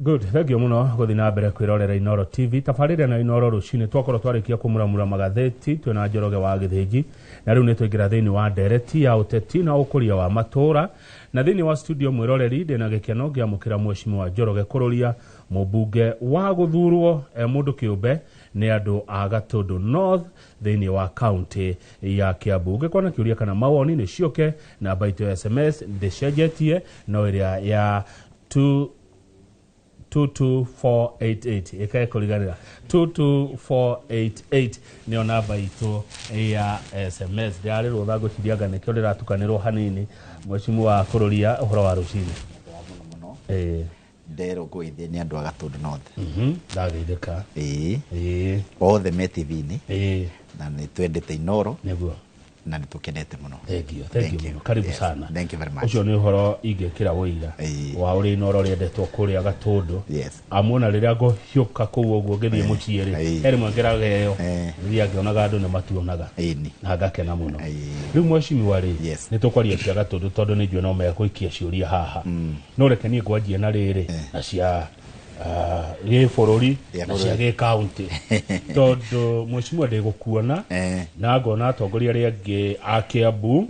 Good, thank you muno guthi na mbere kwirorera Inoro TV. Tafarire na Inoro rucini twakoro twarikia kumuramura magatheti twena Njoroge wa Githiji na riu nitwingira thiini wa ndereti ya uteti na ukuria wa matura na thiini wa studio mwiroreri ndina gikeno gia mukira mheshimiwa Njoroge kururia mubunge wa guthurwo mundu kiumbe ni andu a Gatundu North thiini wa county ya Kiambu. Ngikona kiuria kana mawoni ni cioke na baito SMS ndishejetie no iria ya 22488 ikae kuliganira 22488 nio namba itu ya SMS ndiari rutha gucirianga nikio ndiratukanirwo hanini mheshimiwa kururia uhoro wa rucini ndero goithie ni andu a Gatundu North ndageithika othe me TV-ini na ni twendete Inoro niguo na nitukenete muno. Thank you muno. Karibu sana. Thank you very much. Ucio ni uhoro ingekira wira wa uri Inoro riendetwo kuria Gatundu. Amona riria ngohiuka kuu uguo ngithie muciiri eri mwangiraga yo riria ngionaga andu ni matuonaga na ngakena muno. Riu mheshimiwa ri nitukwaria cia Gatundu tondu ni njue no mekuikia ciuria haha no reke nie ngwanjie na riri na cia ye forori na cia county tondu mheshimiwa ndigukuona na ngona atongoria ria ngi a Kiambu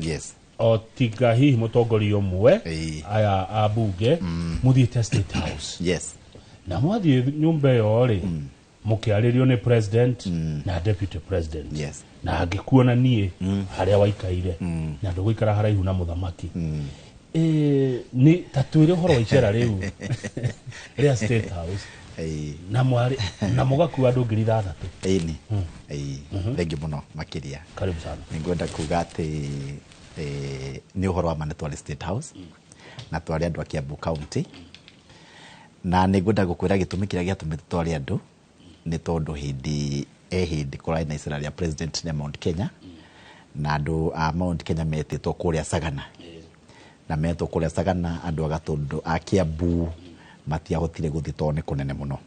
o tiga hihi mutongoria umwe aya abunge muthiite State House na mwathie nyumba yo ri mukiaririo ni president na deputy president na angikuona nie haria waikaire na nduguikara haraihu na muthamaki ni tatuire horo wa icera riu ria State House na mwari na mugaku andu ngiri 3 thank you muno makiria. Karibu sana. Ningwenda kuga ati ni uhoro wa manetwari State House na twari andu a Kiambu County na ningwenda gukwira gitumi kiria giatumite twari andu ni tondu hindi kurai na isera ria president ne Mount Kenya na andu a Mount Kenya metitwo kuria Sagana na meto kuria Sagana andu a Gatundu a Kiambu matiahotire guthitone kunene muno.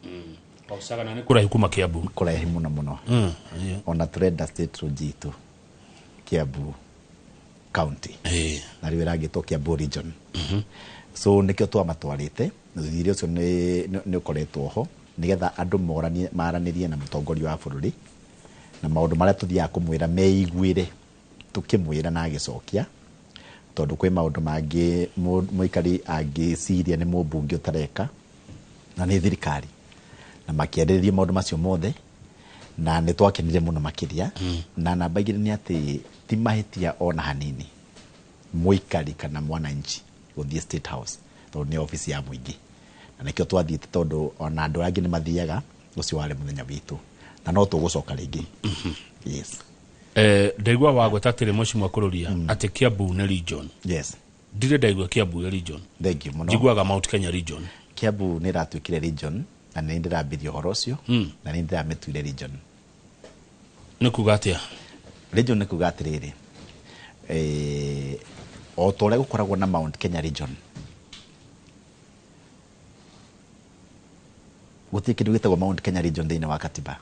Sagana ni kura hikuma Kiambu kura himuno muno ona trade state rojitu Kiambu County na riwera gito Kiambu region so nikio twa matwarite thiri ucio ni ukoretwo ho nigetha andu maranirie na mutongoria wa bururi na maundu maria tuthia kumwira meiguire tukimwira na agicokia tondu kwi maundu mangi muikari angiciria ni mubunge utareka na ni thirikari na makiendereria maundu macio mothe na ni twakenire muno makiria na namba igiri ni ati ti mahitia ona hanini muikari kana mwananchi guthie State House tondu ni ofisi ya muingi na nikio twathiite tondu ona andu angi ni mathiaga ucio wale muthenya witu na no tugucoka ringi ndaigua wagwetatire mheshimiwa kururia ati Kiambu ne region ndire ndaigua Kiambu ya region thank you muno njiguaga Mount Kenya region Kiambu ni ratwikire region na ni ndirambirio horo ucio na ni ndirametuire region ni kugatia region ni kugatiriri o tore gukoragwo na Mount Kenya region guti kindu gitagwo Mount Kenya region thiini wa katiba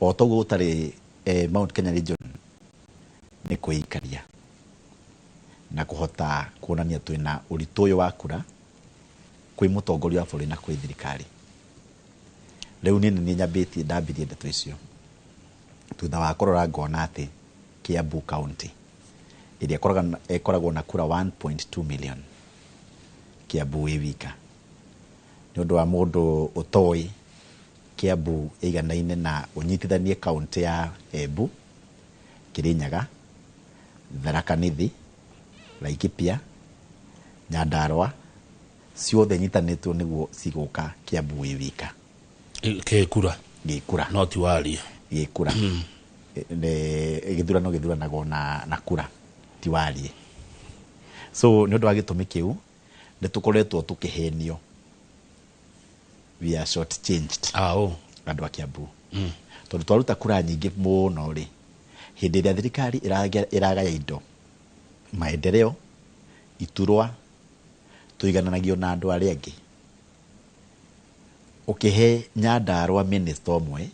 o togo utari Mount Kenya region ni kuikaria na kuhota kuonania twina urituyo wa kura kwi mutongoria wa bururi na kwi thirikari riu ni nyambitie ndambirie ndeto icio thutha wa kurora ngona ati Kiambu County iria ikoragwo na kura 1.2 million Kiambu wika ni undu wa mundu utoi Kiambu iganaine na unyitithanie county ya Embu Kirinyaga Tharaka Nithi Laikipia Nyandarua ciothe nyitanitwo niguo ciguka Kiambu wika gikura not wali gikura githuranago na kura ti wali so ni undu wa gitumi kiu nitukoretwo tukihenio we are short changed andu a Kiambu tondu twaruta kura nyingi muno ri hindi iria thirikari iragaya indo maendeleo iturwa tuigananagio na andu aria angi ukihe Nyandarua minister omwe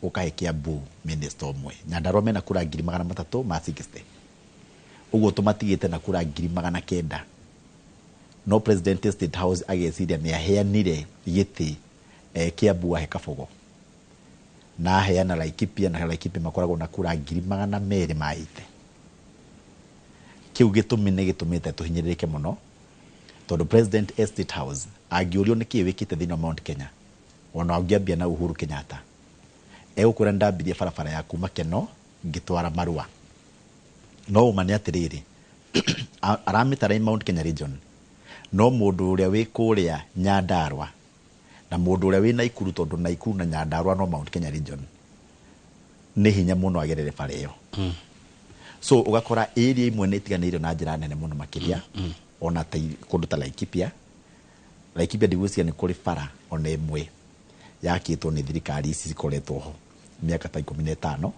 ukahe Kiambu minister omwe Nyandarua mena kura 360 uguo tumatigite na kura 900 no president State House ageciria ni aheanire giti Kiambu ahe Kabogo na aheana Laikipia na Laikipia makoragwo na kura 200,000 maite kiu gitumi ni gitumite tuhinyiririke muno tondu president State House agiurio niki wikite thina Mount Kenya ona angiambia na Uhuru Kenyatta egukura ndambirie barabara ya kuma Keno ngitwara Marua no umane atiriri aramitara Mount Kenya region no mundu uria wi kuria Nyandarua na mundu uria wi Naikuru tondu Naikuru na Nyandarua no Mount Kenya region ni hinya muno agerere bara iyo so ugakora area imwe ni tiganire na njira nene muno makiria ona kundu ta Laikipia ndigucia ni kuri bara ona imwe yakitwo ni thirikari ici cikoretwo ho miaka ta 15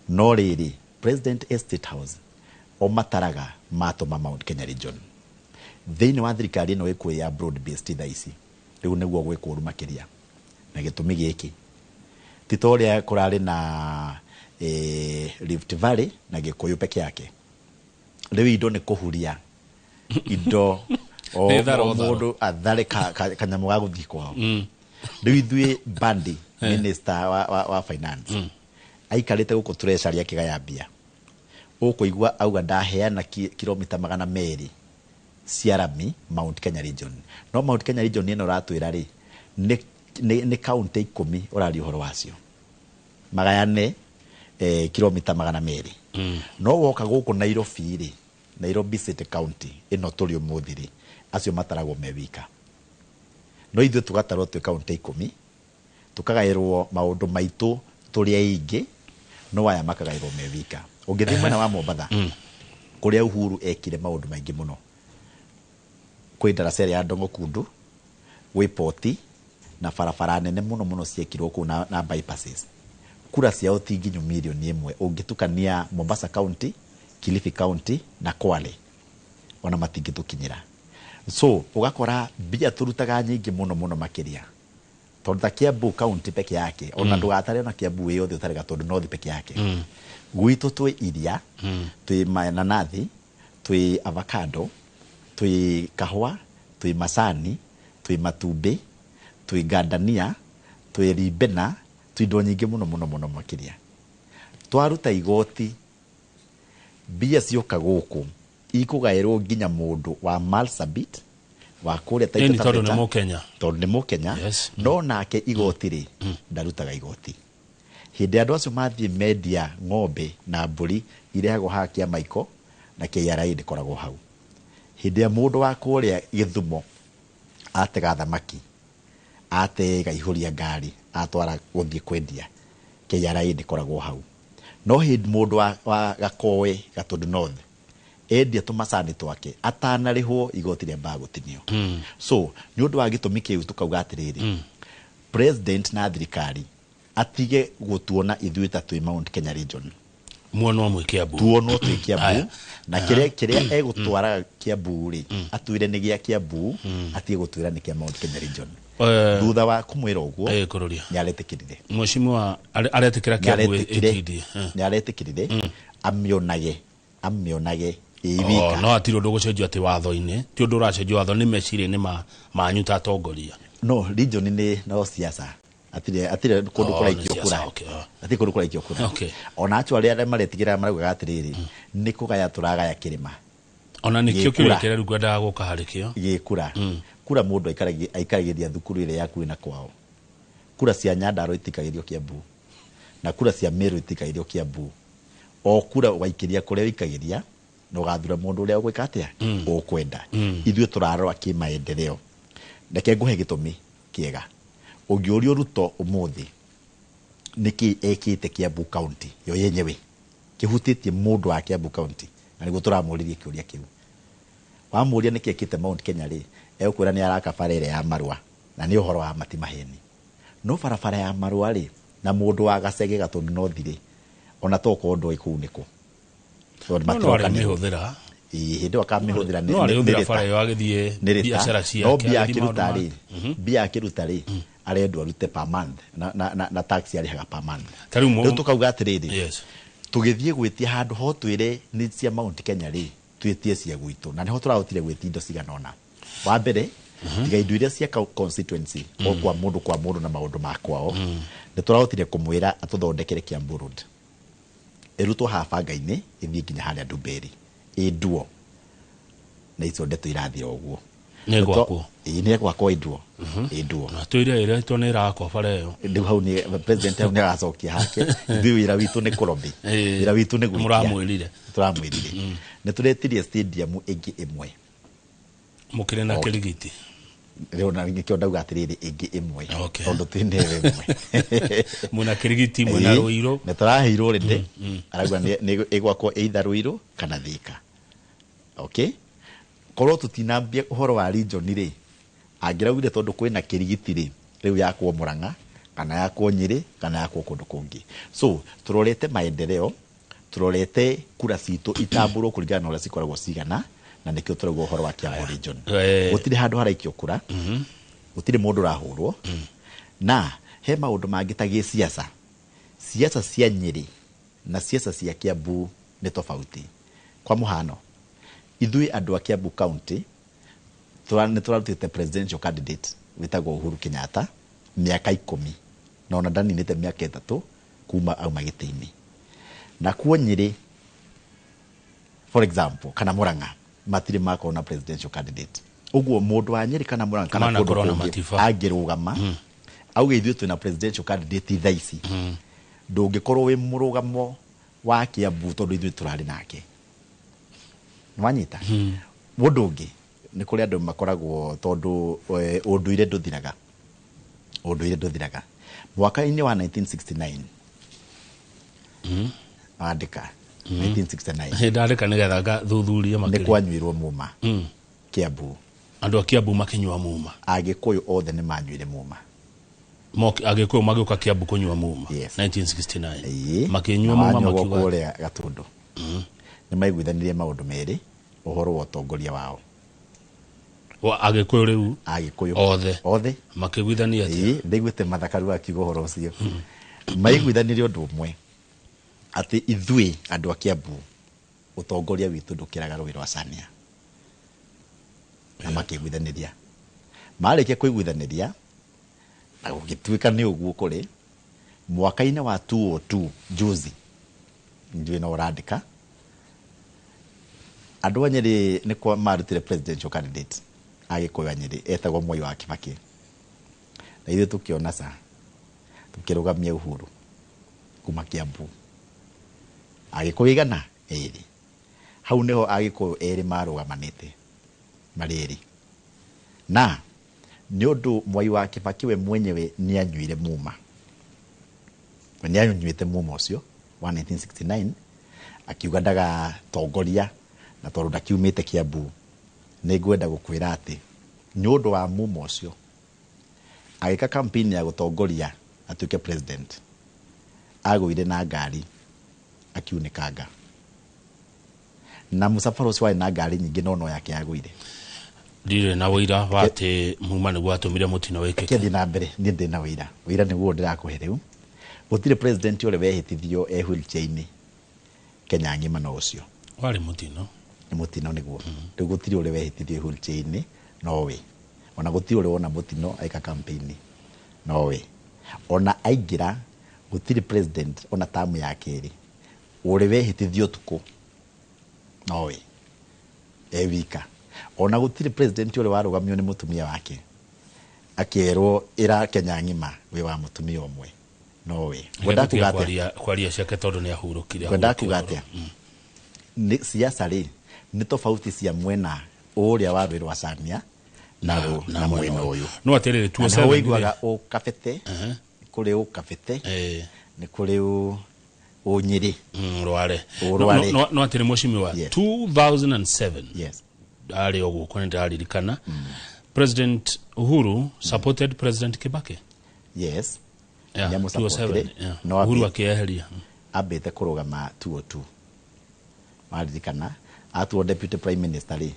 no riri president State House o mataraga matoma Mount Kenya region thini wa thirikari no ikwe ya broad based thaisi riu neguo gwikwo makiria na gitumi giki titoria kurari na Rift Valley na Gikuyu peke yake riu indo ni kuhuria indo o mundu athare kanyamu ga guthii kwao riu ithui Bandi minister wa finance aikarite guku treasury akigayambia ukuigua auga ndaheana kilomita 200 ciarami Mount Kenya region no Mount Kenya region ino ratwira ri ni county 10 urari uhoro wacio magayane kilomita 200 no woka guku Nairobi ri Nairobi City County ino turi umuthiri acio matarago mewika no ithu tugatarwo twi county 10 tukagairwo maundu maitu turi aingi no aya makagairwo mewika ungithi mwena wa Mombatha kuria Uhuru ekire maundu maingi muno kwi daraseri ya Ndongo Kundu wi poti na barabara nene muno ciekirwo ku na bypasses kura ciao ti nginyu milioni 1 ungitukania Mombasa County Kilifi County na Kwale ona matingitukinyira so ugakora bia turutaga nyingi muno makiria tondu ta Kiambu County peke yake ona ndugatare ona Kiambu iyo thio tarega tondu North peke yake gwitu twi iria twi mananathi twi avocado twi kahwa twi masani twi matumbi twi gandania twi ribena twi ndo nyingi muno makiria twaruta igoti bia cioka guku ikugairwo nginya mundu wa Marsabit wa kuria Taita Taveta tondu ni Mukenya no nake igoti ri ndarutaga igoti hindi andu acio mathie media ng'ombe na mburi irehago hakia maiko na KRA ndikoragwo hau hindi ya mundu wa kuria Githumo atega thamaki atega ihuria ngari atwara guthie kwendia KRA ndikoragwo hau no hindi mundu wa Gakowe Gatundu North endia tumasani twake atanarihwo igoti ria bagutinio so ni undu wa gitumi kiu tukauga atiriri president na thirikari atige gutuona ithui ta twi Mount Kenya region muono mwe Kiambu tuono twi Kiambu na kiria egutwara Kiambu ri atwire ni gia Kiambu atige gutwira ni kia Mount Kenya region thutha wa kumwira uguo ni aretikirire mheshimiwa aretikira Kiambu etidi ni aretikirire amionage ibika no atiro ndugucenjio ati watho-ini ti undu uracenjio watho ni meciri ni manyu ta atongoria no region ni no siasa atire kundu kuraikio kura atire kundu kuraikio kura ona acio aria maretigira marauga atiriri ni kugaya turagaya kirima ona nikio kiurekera ru gwenda guka harikio gikura kura mundu aikaragiria thukuru ile yaku na kwao kura cia Nyandarua itikagirio Kiambu na kura cia Meru itikagirio Kiambu o kura waikiria kuria wikagiria no gathura mundu uria ugwika atia ukwenda ithuĩ turarora kimaendeleo ndeke nguhe gitumi kiega ungiurio Ruto umuthi niki ekite Kiambu County yo yenyewe kihutitie mundu wa Kiambu County na niguo turamuririe kiuria kiu wamuria niki ekite Mount Kenya ri ekwira ni araka barere ya Marua na ni uhoro wa matimaheni no barabara ya Marua ri na mundu wa Gacege Gatundu North ri ona toko ndo ikuniko so matoka ni huthira hindi wakamihũthĩra nĩ bara yo agithie biashara cia no bia kirutari arendwo arute per month na tax arihaga per month rĩu tukauga atirĩrĩ tugithie gwitia handu ho twire ni cia Mount Kenya ri twitie cia gwitu na niho turahotire gwitia indo ciganona wa mbere tiga indo iria cia constituency o kwa mundu na maundu makwao ni turahotire kumwira atuthondekere Kiambu Road erutwo habanga-ini ithii nginya haria Ndumberi induo na icio ndeto irathira uguo ne gwakwo induo na tuiria ira itone irakwa bareo ndio hau ni president hau ni agacokia hake ithui wira witu ni kurobi wira witu ni gwikia turamwirire ni turetirie stadium ingi imwe mukire na Kirigiti rero na ngikio ndauga atiriri ingi imwe tondu twindewe imwe muna Kirigiti muna Ruiru ne turaheirwo rinde aragwa ni igwakwo either Ruiru kana Thika okay korwo tutinambia uhoro wa region ri angiraugire tondu kwina Kirigiti ri riu yakwo Murang'a kana yakwo Nyeri kana yakwo kundu kungi so turorete maendeleo turorete kura citu itamburo kuringana na uria cikoragwo cigana na nikio turagwo uhoro wa Kiambu region gutire handu haraikio kura gutire mundu rahurwo na he maundu mangitagie siasa cia Nyeri na siasa cia Kiambu ni tofauti kwa muhano ithui andu a Kiambu county turarutite presidential candidate witagwo Uhuru Kenyatta miaka 10 na ona ndaninite miaka 3 kuma auma giti-ini na kuo Nyeri for example kana Murang'a matire makona presidential candidate uguo mundu wa Nyeri kana Murang'a kana kundu angirugama auge ithui twina presidential candidate thaici ndungikorwo wi murugamo wa Kiambu tondu ithui turari nake nwanyita mundu ungi ni kuri andu makoragwo tondu unduire nduthiraga mwaka-ini wa 1969 andika 1969 ndandika nigetha thuthuria makiri ni kwanyuirwo muma Kiambu andu a Kiambu makinywa muma Agikuyu othe ni manyuire muma Agikuyu magioka Kiambu kunywa muma 1969 makinywa muma makiwa kule Gatundu ni maiguithanirie maundu meri uhoro wa utongoria wao Agikuyu riu othe makiguithania ati ndigwite mathakaru akiuga uhoro ucio maiguithanirie undu umwe ati ithui andu a Kiambu utongoria witu ndukiraga Rũĩ rwa Chania na makiguithaniria marĩkia kuiguithaniria na gũgĩtuĩka nĩ ũguo kũrĩ mwaka-inĩ wa 2002 juzi njui no ũrandĩka andũ a Nyeri nĩ kwa marutire presidential candidate Agĩkũyũ a Nyeri etagwo Mwai wa Kibaki na ithuĩ tũkĩona sa tũkĩrũgamia Uhuru kuma Kiambu Agĩkũyũ igana eri hau niho Agĩkũyũ eri marugamanĩte marĩri na ni undu Mwai wa Kibaki we mwenyewe ni anyuire muma ni anyuite muma ucio wa 1969 akiuga ndaga tongoria na tondu ndakiumite Kiambu ni ngwenda gukwira ati ni undu wa muma ucio agika campaign ya gutongoria atuike president agwire na ngari akiunikanga na musafara ucio wa na ngari nyingi no yake yagwire ndire na wira wate muma ni gwatumire mutino weke kethi na mbere ni ndina wira ni guo ndirakuhe riu gutire president ore wehitithio wheelchair-ini Kenya ngima no ucio wari mutino ni mutino niguo riu gutire ore wehitithio wheelchair-ini no we ona gutire ore wona mutino aika campaign no we ona aingira gutire president ona tamu yake ri ore wehitithio tuko no we ewika ona gutire president ore warugamio ni mutumia wake akierwo ira Kenya ngima we wa mutumia omwe no we gwenda kugatia kwaria ciake tondu ni ahurukire gwenda kugatia ni siasa ri ni tofauti cia mwena uria wa Rũĩ rwa Chania na mwena uyu no atirire tuo sana wiguaga o kabete kuri o kabete ni kuri o Nyeri Rware no atire mushimi wa 2007 yes ari ogu kone ndaririkana President Uhuru supported President Kibaki yes yeah 2007 no Uhuru akieheria abete kurugama 2002 maririkana atuo deputy prime minister ri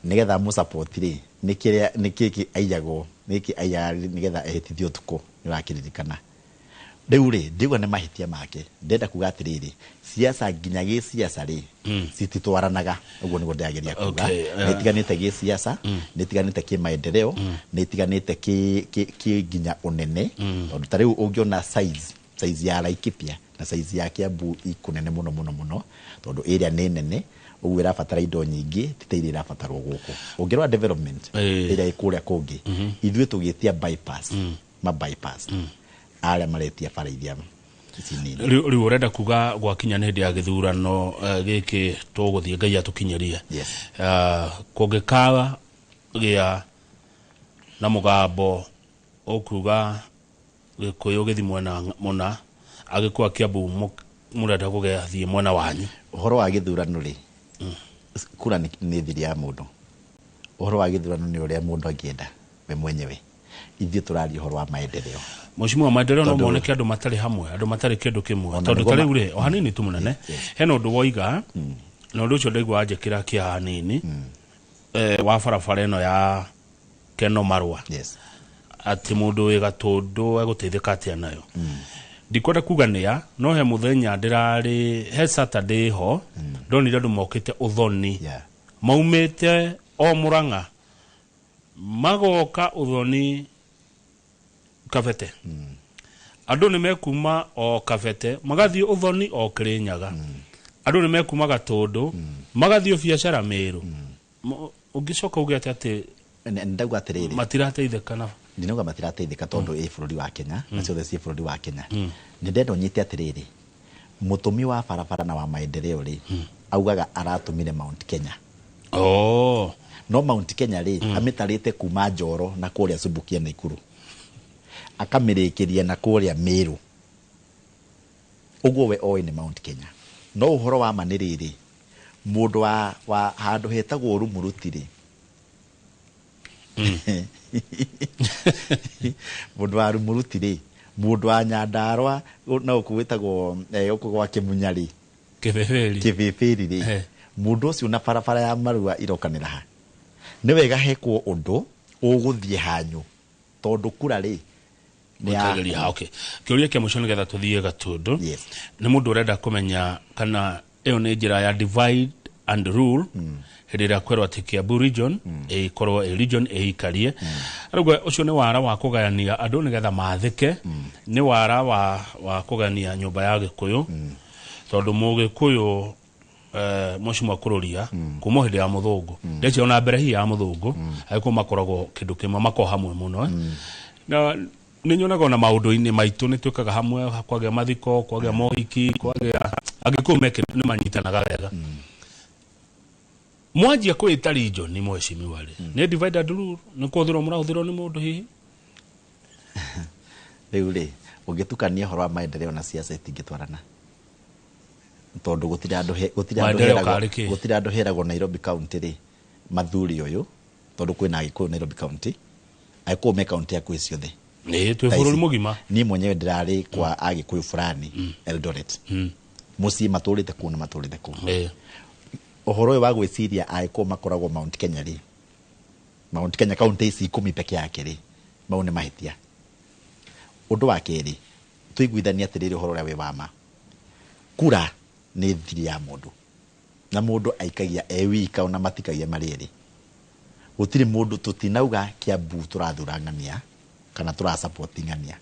nigetha mu support ri nikiki aiyago niki aya nigetha ehitithio tuko ni wakiririkana Deure ndigwa nĩ mahĩtia make ndenda kuga atiriri siasa nginya gĩ siasa ri cititwaranaga ũguo nĩguo ndĩrageria kuga nĩ tiganĩte gĩ siasa nĩ tiganĩte kĩ maendeleo nĩ tiganĩte kĩ nginya unene tondũ ta rĩu ũngĩona size ya Laikipia na size ya Kiambu ikunene mũno tondũ area nĩ nene ũguo ĩrabatara indo nyingĩ titeire ĩrabatarwo gũkũ ũngĩrora development ĩrĩa ĩkũrĩa kũngĩ ithuĩ tũgĩtia bypass bypass arĩa maretia bara iria riu urenda kuga gwakinya nĩ hĩndĩ ya gĩthurano gĩkĩ tũgũthiĩ Ngai atũkinyerie kũngĩkaga gĩa na mũgambo ũkuga Gĩkũyũ gĩthi mwena mũna agĩkwa Kiambu mũrenda kũgĩthiĩ mwena wanyu ũhoro wa gĩthurano rĩ kura nĩ thiri ya mũndũ ũhoro wa gĩthurano nĩ ũrĩa mũndũ angĩenda we mwenyewe ithuĩ tũraria ũhoro wa maendeleo Mheshimiwa maendeleo no moneke andũ matarĩ hamwe andũ matarĩ kĩndũ kĩmwe tondũ ta rĩu rĩ o hanini tu mũnene hena ũndũ woiga na ũndũ ũcio ndaigua njĩkĩra kĩa hanini wa barabara ĩno ya Keno Marua atĩ mũndũ wĩ Gatũndũ egũteithĩka atĩa nayo ndikwenda kuga nĩa no he mũthenya ndĩrarĩ he Saturday ho ndonire andũ mokĩte Uthoni maumĩte o Mũrang'a magoka Uthoni Kabete andũ nĩ mekuma o Kabete magathiĩ Uthoni o Kĩrĩnyaga andũ nĩ mekuma Gatũndũ magathiĩ biacara Meru ũngĩcoka uge atĩ ndauga atĩrĩrĩ matirateithĩka na ndinauga matirateithĩka tondũ ĩ bũrũri wa Kenya na ciothe ciĩ bũrũri wa Kenya nĩ ndenda ũnyite atĩrĩrĩ mũtũmi wa barabara na wa maendeleo rĩ augaga aratũmire Mount Kenya no Mount Kenya rĩ amĩtarĩte kuma Njoro na kũrĩa Subukia na Ikuru akamĩrĩkĩria na kũrĩa Meru ũguo we oĩ nĩ Mount Kenya no ũhoro wa manĩrĩrĩ mũndũ wa handũ hetagwo Rumuruti rĩ mũndũ wa Rumuruti rĩ mũndũ wa Nyandarua na ũkũgwĩtagwo ũkũgwa Kĩmunya rĩ Kĩbĩbĩri rĩ mũndũ ũcio na barabara ya Marua irokanĩra ha nĩ wega hekwo ũndũ ũgũthiĩ hanyu tondũ kura rĩ kĩũria kĩa mũico nĩgetha tũthiĩ Gatũndũ nĩ mũndũ ũrenda kũmenya kana ĩyo nĩ njĩra ya divide and rule hĩndĩ ĩrĩa kwerwo atĩ Kiambu region ĩkorwo region ĩikarie rĩu ũcio nĩ wara wa kũgayania andũ nĩgetha mathĩke nĩ wara wa kũgayania nyũmba ya Gĩkũyũ tondũ Mũgĩkũyũ Mheshimiwa Kururia kuma hĩndĩ ya mũthũngũ ndeci ona mbere hii ya mũthũngũ agĩkorwo makoragwo kĩndũ kĩmwe mako hamwe mũno na nĩ nyonaga ona maũndũ-inĩ maitũ nĩ twĩkaga hamwe kwagĩa mathiko kwagĩa mohiki kwagĩa Agĩkũyũ meke nĩ manyitanaga wega mwanjia kwĩta region ni Mheshimiwa rĩ nĩ divide and rule nĩ kũthĩrwo mũrahũthĩrwo nĩ mũndũ hihi rĩu rĩ ũngĩtukania ũhoro wa maendeleo na siasa itingĩtwarana tondũ gũtirĩ andũ heragwo Nairobi County rĩ mathuri ũyũ tondũ kwĩna Agĩkũyũ Nairobi County Agĩkũyũ me county ya kwĩ ciothe twĩ bũrũri mũgima niĩ mwenyewe ndĩrarĩ kwa Agĩkũyũ fulani Eldoret mũciĩ matũrĩte kũu na matũrĩte kũu ũhoro ũyũ wa gwĩciria Agĩkũyũ makoragwo Mount Kenya rĩ Mount Kenya county ici 10 peke yake rĩ mau nĩ mahĩtia ũndũ wa kerĩ tũiguithania atĩrĩrĩ ũhoro ũrĩa wĩ wama kura nĩ thiri ya mũndũ na mũndũ aikagia wika ona matikagia marĩrĩ gũtirĩ mũndũ tũtinauga Kiambu tũrathura ng'ania kana tũrasupport ng'ania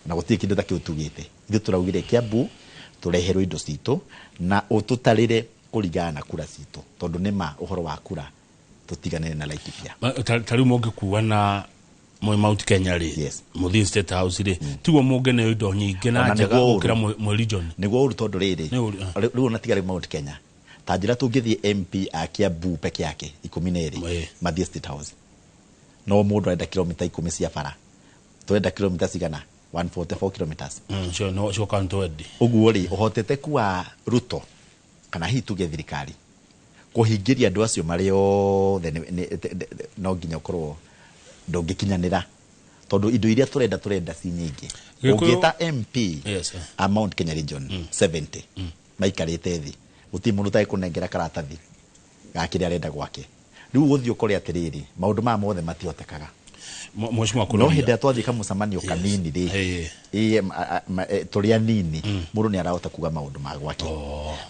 na gũtirĩ kĩndũ ta kĩu tugĩte ithuĩ tũraugire Kiambu tũreherwo indo citũ na ũtũtarĩre kũringana na kura citũ tondũ nĩ ma ũhoro wa kura tũtiganĩre na Laikipia tarĩu mũngĩkuwa na Mount Kenya rĩ mũthiĩ State House rĩ tiguo mũngene indo nyingĩ na njega gũkĩra mũ region nĩguo ũru tondũ rĩrĩ rĩu ona tiga Mount Kenya ta njĩra tũngĩthiĩ MP a Kiambu peke yake 12 mathiĩ State House no mũndũ arenda kilomita 10 cia bara twenda kilomita cigana 144 kilometers sure can't wed ũguo rĩ ũhoteteku wa Ruto kana hihi tuge thirikari kũhingĩria andũ acio marĩ othe no nginya ũkorwo ndũngĩkinyanĩra tondũ indo iria tũrenda ci nyingĩ ũngĩta MP a Mount Kenya region 70 maikarĩte thĩ gũtirĩ mũndũ ũtarĩ kũnengera karatathi ga kĩrĩa arenda gwake rĩu gũthiĩ ũkore atĩrĩrĩ maũndũ maya mothe matihotekaga mheshimiwa kururia no hende atwathi kamusamanio kanini ri turia nini muru ni arahota kuga maundu magwake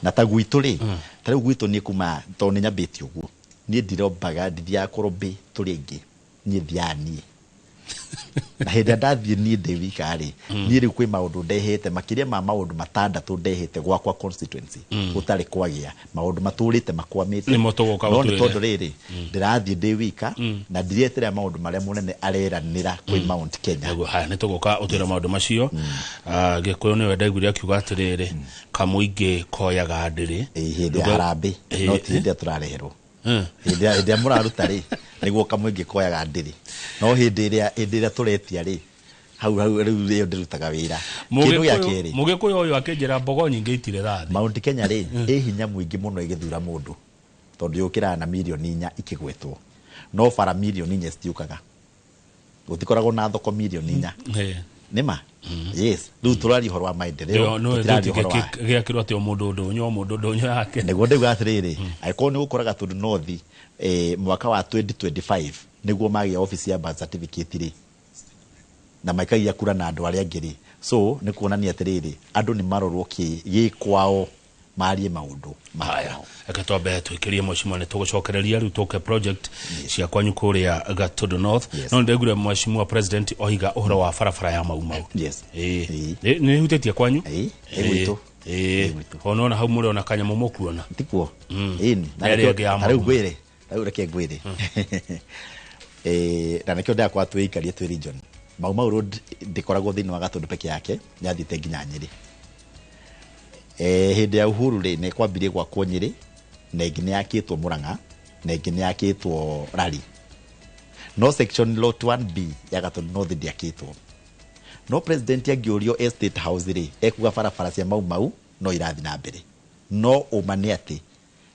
na ta gwitu ri ta riu gwitu ni kuma to ni nyambiti uguo ni ndirombaga ndithia korobe turi ingi ni thiani na hende ndathie ni ndewika ri ni riu kwi maundu ndehete makiria ma maundu matandatu ndehete gwakwa constituency utari kwagia maundu maturite makwamite no ni tondu riri ndirathie ndewika na ndiretera maundu maria munene areranira kwi Mount Kenya ha ni tuguka utira maundu macio gikuyu ni wenda iguri akiuga atiriri kamuingi koyaga ndiri hindi harambe no ti hindi turareherwo hindi muraruta ri niguo kamuingi koyaga ndiri no hindi iria turetia ri hau riu ndirutaga wira kindu ya keri mugikuyu uyu akinjira mbogo nyingi itire rathi Mount Kenya ri hinya mwingi muno igithura mundu tondu yukira na milioni 4 ikigwetwo no bara milioni 4 citiukaga gutikoragwo na thoko milioni 4 nima yes riu turari horo wa maendeleo turari horo wa giakirwo ati mundu ndunyo yake nego ndauga atiriri aiko ni gukoraga tondu north mwaka wa 2025 niguo magia office ya birth certificate ri na maikagia kura na andu aria ngiri so ni kuonania atiriri andu ni marorwo gi kwao marie maundu haya akatombe twikirie mheshimiwa ni tugucokereria riu tuke project cia kwanyu kuria Gatudu North no ndegure mheshimiwa president oiga uhoro wa barabara ya Mau yes ni hutetie kwanyu gwitu ona hau muri ona kanya mukuona tikuo na riu gwire riu reke gwire na nikio ndakwa twikarie twi region Mau road ndikoragwo thini wa Gatudu peke yake nyathite nginya Nyeri hindi ya uhuru ri ne kwambirie gwa Nyeri na ingine yakitwo Murang'a na ingine yakitwo Rari no section lot 1B ya Gatudu North ndiakitwo no president agiurio Estate House ri ekuga barabara cia Mau no irathi na mbere no umane ati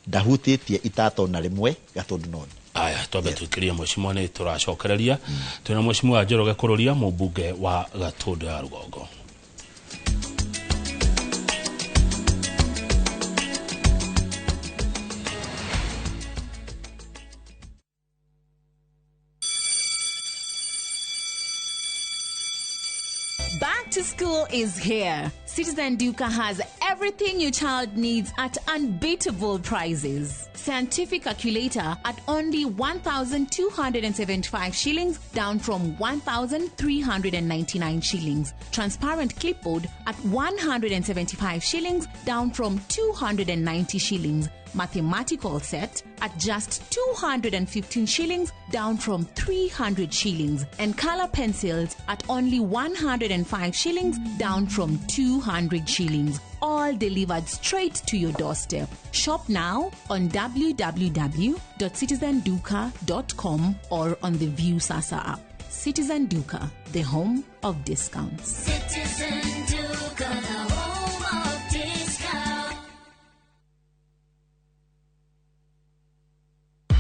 ndahutitie itato na rimwe Gatudu North aya tobe twikirie mheshimiwa ni turacokereria tuna mheshimiwa Njoroge kururia mubunge wa Gatudu ya Rugongo Back to school is here. Citizen Duka has everything your child needs at unbeatable prices. Scientific calculator at only 1,275 shillings, down from 1,399 shillings. Transparent clipboard at 175 shillings, down from 290 shillings. Mathematical set at just 215 shillings, down from 300 shillings. And color pencils at only 105 shillings, down from 200 shillings. All delivered straight to your doorstep. Shop now on www.citizenduka.com or on the View Sasa app. Citizen Duka, the home of discounts. Citizen Duka, the home of discounts.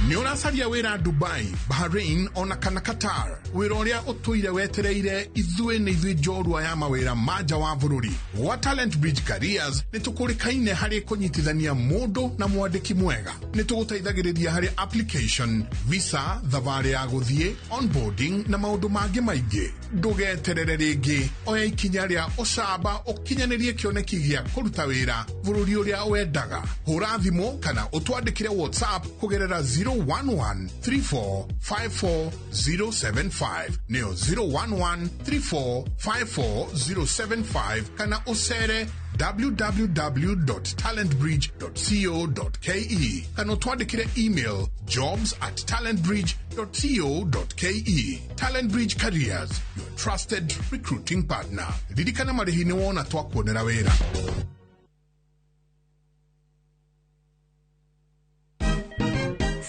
Niona saria wera Dubai, Bahrain ona kana Qatar. Wera uria utuire wetereire ithue ni ithui njorua ya mawira maja wa bururi. Wa Talent Bridge Careers nitukurikaine hari kunyitithania mundu na mwandiki mwega. Nitugutaithagiriria hari application, visa, thavari ya guthie, onboarding na maundu mangi maingi. Ndugeterere ringi, oya ikinya ria ucamba ukinyanirie kioneki gia kuruta wira bururi uria wendaga. Hura thimu kana utwandikire WhatsApp kugerera 011-3454-075 neo 011-3454-075 kana usere www.talentbridge.co.ke kana utwandikire email jobs@talentbridge.co.ke. Talent Bridge Careers, your trusted recruiting partner. Ririkana marihi ni wona twakuonera wira.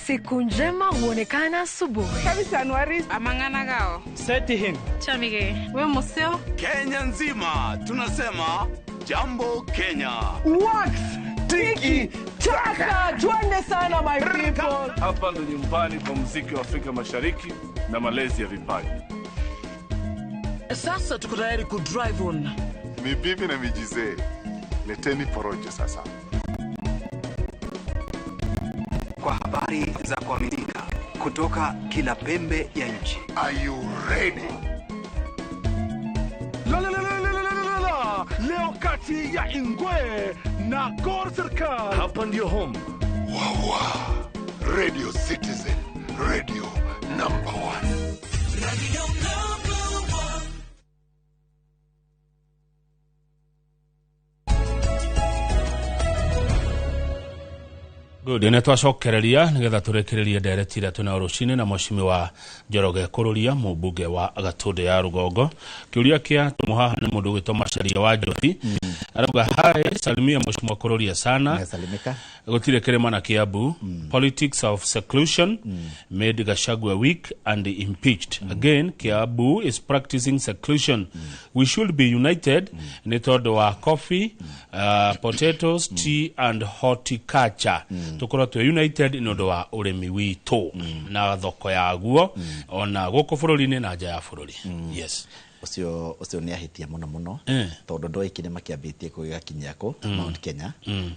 Siku njema huonekana asubuhi. Kabisa Anuari Amangana gao Seti him Chamige we museo Kenya nzima tunasema jambo Kenya. Wax Tiki Taka twende sana my people. Hapa ndo nyumbani kwa muziki wa Afrika Mashariki na malezi ya vipaji. Sasa tuko tayari ku drive on. Mibibi na mijize. Leteni porojo sasa. Kwa habari za kuaminika, kutoka kila pembe ya nchi. Are you ready? Leo kati ya Ingwe na Gor Serikali. Hapa ndio home. Wawa. Radio Citizen. Radio number 1. Radio number 1. Good, ene twacokereria nigetha turekererie ndereti ira tuna rucini na mucimi wa Njoroge kururia mubunge wa Gatundu ya Rugongo. Kiuria kia tumuhaha ni mundu gwitwa Macharia wa Njothi. Arauga hai salimia mucimi wa kururia sana. Salimika. Gutire kirema na Kiambu. Politics of seclusion made Gachagua weak and impeached. Again, Kiambu is practicing seclusion. We should be united ni tondu wa coffee, potatoes, tea and horticulture. Tukora tu united inodo wa uremi witu na thoko ya guo ona goko bururi-ini na nja ya bururi. Yes. Ucio ni ahitia muno tondu ndo ikirema kiambitie kugakinya ko Mount Kenya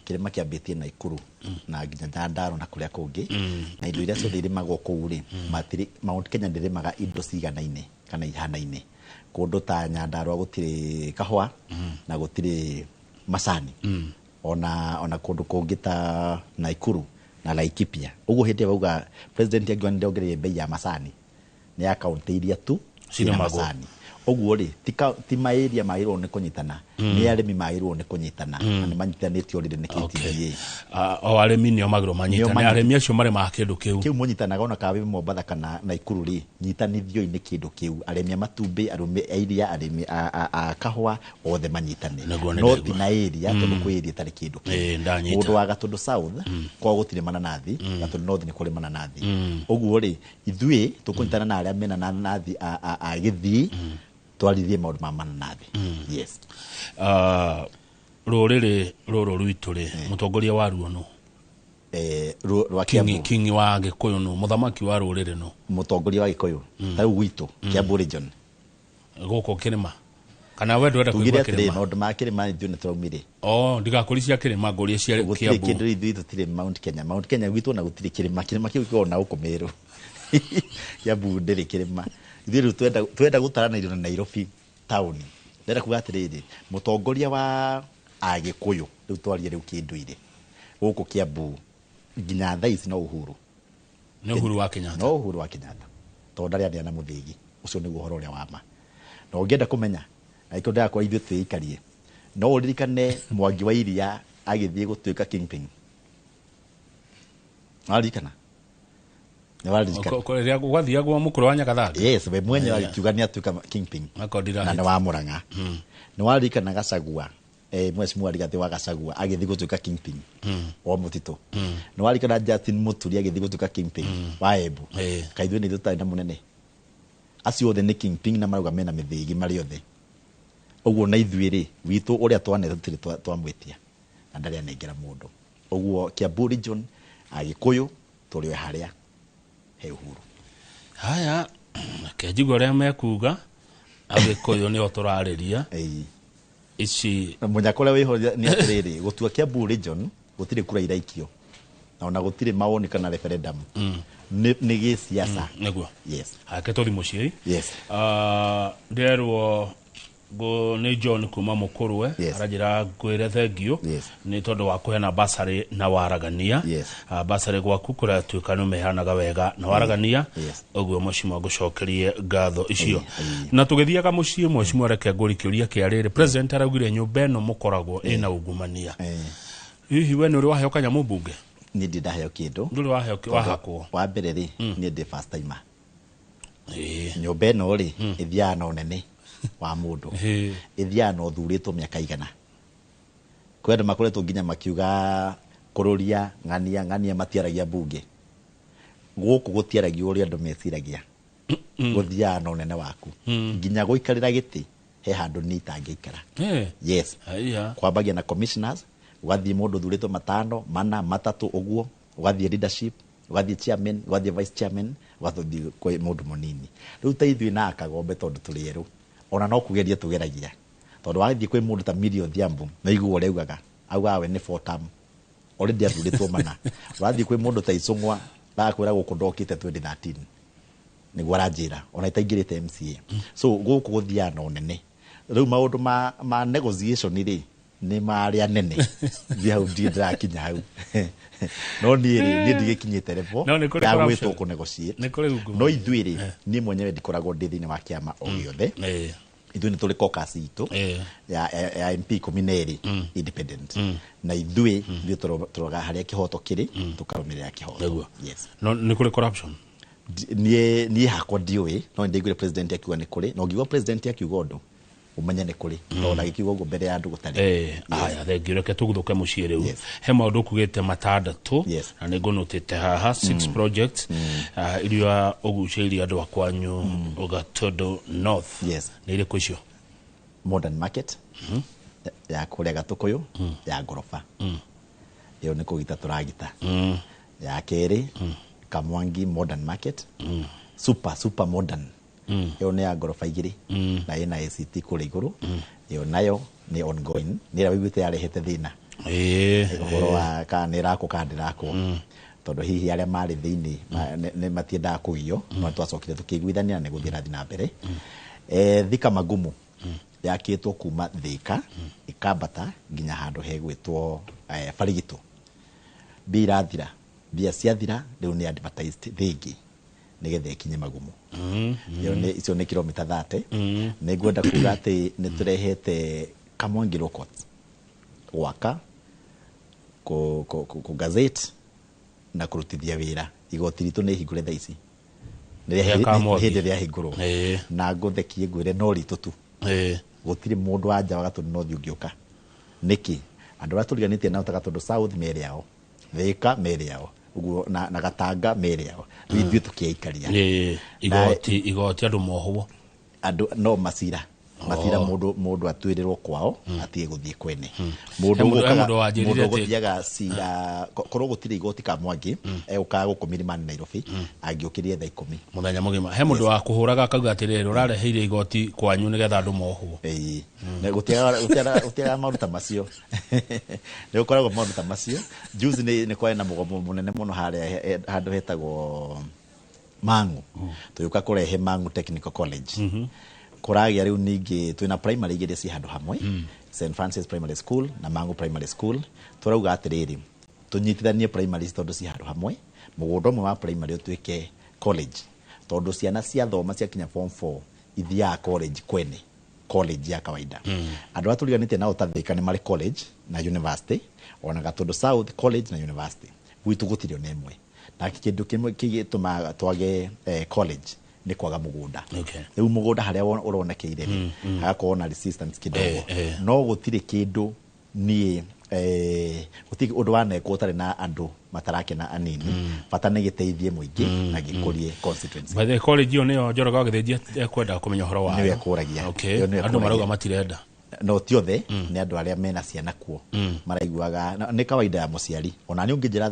kirema kiambitie na Ikuru na nginya Nyandarua na kuria kungi na indo iria ciothe irimagwo kuu ri Mount Kenya ndirimaga indo ciganaine kana ihanaine. Kundu ta Nyandarua gutire kahwa na gutire macani ona kundu kungi ta Naikuru na Laikipia. Uguo hindi bauga president agwa ndongerere bei ya macani ni akaunti iria tu cina macani. Oguo ri ti maeria mairo ne kunyitana ni aremi mairo ne kunyitana na manyitanite orire ne KTDA o aremi ni omagro manyitana aremi acio mare ma kindu kiu munyitanaga ona kabe Mombatha kana na Ikuru ri nyitanithio ini kindu kiu aremi matumbi arume airia aremi a kahwa othe manyitane no ti na area tondu kwi area tari kindu kiu mundu wa Gatundu South kwa gutire mananathi Gatundu North ni kuri mananathi. Oguo ri ithui tukunyitana na aria mena mananathi a Githii twarithie maundu ma mananathi. Yes. Ruriri ruru rwitu ri mutongoria wa ruo no rwa Kiambu King wa Gikuyu no muthamaki wa ruriri no mutongoria wa Gikuyu tau gwitu Kiambu region goko kirima kana we ndwenda kuigwa kirima maundu ma kirima ni thune turaumire ndigakurisia kirima ngoria cia Kiambu kindu ithui tutire Mount Kenya gwitu na gutire kirima kiu kiona ukomeru Kiambu ndiri kirima ithui twenda gutaranairio na Nairobi town ndenda kuga atiriri mutongoria wa Agikuyu riu twarie riu kinduire guku Kiambu nginya thaici no Uhuru wa Kenyatta tondu ndari ana muthigi ucio niguo horo uria wama no ngenda kumenya na iko ndaya kwa ithui twikarie no uririkane Mwangi wa Iria agithie gutuika kingpin arikana ko ria gwathia gwa mukuru wa Nyagathanga. Yes, we mwenye alikiuga ni atuika kingpin na na wa Murang'a ni warikana Gachagua mwesimu Rigathi wa Gachagua agithie gutuika kingpin wa Mutito ni warikana Justin Muturi agithie gutuika kingpin wa Embu kaithwe ni tutari na munene acio othe ni kingpin na maruga mena mithigi mari othe. Oguo na ithui ri witu uria twanete tutiri twamwitia na ndari anengera mundu. Oguo Kiambu region Agikuyu turi haria he Uhuru. Haya kejigo ria mekuga Agikuyu ni oturariria ici munyakore wiho ni atiriri gutua Kiambu region gutire kura iraikio na ona gutire mawoni kana referendum ni gisiasa niguo. Yes. Haketori mucii. Yes. Nderwo go ni John kuma mukurwe arajira gwire thengio ni tondu wa kuhena basari na waragania basari gwaku kura tuikano mehanaga wega na waragania oguo mucimo gucokerie ngatho icio na tugithiaga mucii mucimo reke nguri kiuria kiarire president araugire nyumba eno mukoragwo ina ungumania hihi we nuri waheo kanya mubunge ni ndaheo kindu nduri waheo wahakwo wa mbere ri ni ndi first time nyumba eno ri ithiana onene wa mundu ithiana uthuritwo miaka igana kwenda makoretwo nginya makiuga kururia ng'ania matiaragia bunge guku gutiaragia uria andu meciragia guthiana onene waku nginya guikarira giti he handu ni itangiikara. Yes. Kwambagia na commissioners ugathie mundu thuritwo matano mana matatu uguo ugathie leadership ugathie chairman ugathie vice chairman ugathie kwa mundu munini riu ta ithui na akagombe tondu turieru ona no kugeria tugeragia tondu wathie kwi mundu ta Millie Odhiambo na iguo reugaga auga we ni 4 term already athuritwo mana wathie kwi mundu ta Icung'wa bakwira guku ndokite 2013 niguo aranjira ona itaingirite MCA so guku guthia no nene riu maundu ma negotiation ri ni maria nene bia ndira kinya hau no ni ndigikinyite level ya gwitwo ku negotiate no ithuiri ni mwenyewe ndikoragwo ndi thini wa kiama o giothe ithui ni tuli caucus itu ya MP Komineri independent na ithui ndio turoga haria kihoto kiri tukarumirira kihoto yes no ni kuli corruption ni hakwa ndiwe no ndigire president akiuga ni kuli no ngiuga president akiuga undu umenya ni kuli ndona gikiuga ugo mbere ya andu gutari aya thengireke tuguthuke muciĩ riu he maundu kugite matandatu na ningunutite haha 6 projects iria uguciirie andu akwanyu Ugatondo North ni ire kucio modern market ya kuria Gatukuyu ya ngorofa iyo ni kugita turagita ya keri Kamwangi modern market super modern iyo ni ya ngorofa igiri na ina ACT kule iguru iyo nayo ni ongoing ni ra wigwite yarehete thina igoro wa kanira ko kandirako tondu hihi aria mari thini ne matienda kugio no twacokire tukiguithania ne guthira thina mbere thika magumu yakitwo kuma Thika ikambata nginya handu hegwitwo Farigito birathira bia ciathira riu ni advertised thingi nigethe kinye magumu yo ne icio ne kilomita 30 ne gwenda kuga ati ne turehete Kamwangi Rockets waka ko gazette na kurutithia wira igoti ritu ne hingure thaici hinde ya hinguro na ngothekie ngwire no ritu tu gutiri mundu anja Gatondo North ungiuka niki andu aturiganitie na Gatondo South mere yao Thika mere yao uguo na Gatanga mere yao ithuĩ tukiaikaria igoti andu mohwo andu no masira mundu atwirirwo kwao atie guthie kwene mundu guthiaga cira korwo gutire igoti Kamwangi euka gukumiri Nairobi angiukirie thaa 10 muthenya mugima he mundu wa kuhuraga akauga atiriri urareheire igoti kwanyu nigetha andu mohwo na gutiaga maruta macio ni ukoragwo maruta macio juice ni kwa na mugomo munene muno haria handu hetagwo Mangu tuyuka kurehe Mangu Technical College kuragia riu ningi twina primary igire ci handu hamwe St Francis Primary School na Mangu Primary School turauga atiriri tunyitithanie primary tondu ci handu hamwe mugundo mwe wa primary utwike college tondu ciana cia thoma cia kinya form 4 ithia college kwene college ya kawaida andu aturiganite nao tathika ni mari college na university ona Gatondo South College na university gwitu gutirio nemwe na kindu kimwe kigituma twage college ni kwaga mugunda riu mugunda haria uronekeire hagakorwo na resistance kidogo no gutire kindu ni gutire undu waneko utari na andu matarake na anini bata ni giteithie muingi na gikurie constituency by the college yo niyo Njoroge githithia kwenda kumenya horo wa niwe kuragia andu marauga matirenda no tiothe ni andu aria mena ciana kuo maraiguaga ni kawaida ya muciari ona ni unginjira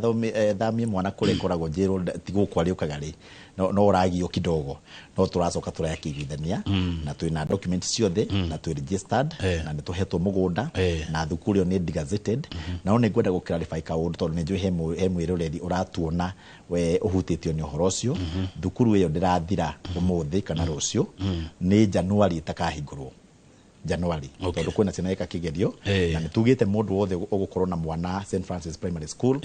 thamie mwana kure koragwo njiro tiguko ari ukagari no uragio kidogo no turacoka turakiguithania na twina documents ciothe na twi registered na ni tuhetwo mugunda na thukuru ni gazetted na one ngwenda guklarify kaundu tondu ni njui he mwiroreri uratuona we uhutitio ni uhoro ucio thukuru iyo ndirathira umuthi kana rucio ni January itakahingurwo January tondu kwina ciana eka kigerio na nitugite mundu wothe ugukorwo na mwana St Francis Primary School